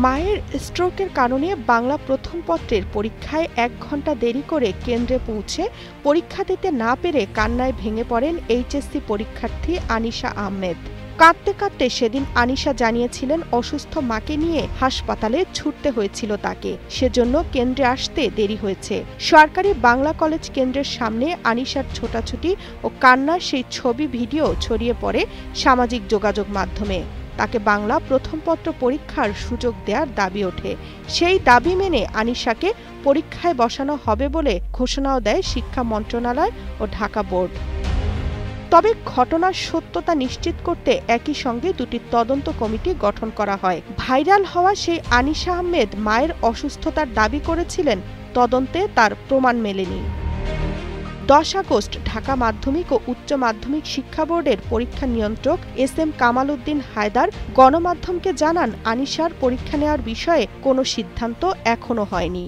মায়ের স্ট্রোকের কারণে বাংলা প্রথম পত্রের পরীক্ষায় ১ ঘণ্টা দেরি করে কেন্দ্রে পৌঁছে পরীক্ষা দিতে না পেরে কান্নায় ভেঙে পড়েন এইচএসসি পরীক্ষার্থী আনিশা আহমেদ। কাঁদতে কাঁদতে সেদিন আনিশা জানিয়েছিলেন অসুস্থ মাকে নিয়ে হাসপাতালে ছুটতে হয়েছিল তাকে, সেজন্য কেন্দ্রে আসতে দেরি হয়েছে। সরকারি বাংলা কলেজ কেন্দ্রের সামনে আনিশার ছোটাছুটি ও কান্নার সেই ছবি ভিডিও ছড়িয়ে পড়ে সামাজিক যোগাযোগ মাধ্যমে। তাকে বাংলা প্রথম পত্র পরীক্ষার সুযোগ দেওয়ার দাবি ওঠে। সেই দাবি মেনে আনিশাকে পরীক্ষায় বসানো হবে বলে ঘোষণাও দেয় শিক্ষা মন্ত্রণালয় ও ঢাকা বোর্ড। তবে ঘটনার সত্যতা নিশ্চিত করতে একই সঙ্গে দুটি তদন্ত কমিটি গঠন করা হয়। ভাইরাল হওয়া সেই আনিশা আহমেদ মায়ের অসুস্থতার দাবি করেছিলেন, তদন্তে তার প্রমাণ মেলেনি। ১০ আগস্ট ঢাকা মাধ্যমিক ও উচ্চ মাধ্যমিক শিক্ষা বোর্ডের পরীক্ষা নিয়ন্ত্রক এস.এম. কামাল উদ্দিন হায়দার গণমাধ্যমকে জানান, আনিশার পরীক্ষা নেওয়ার বিষয়ে কোনো সিদ্ধান্ত এখনো হয়নি।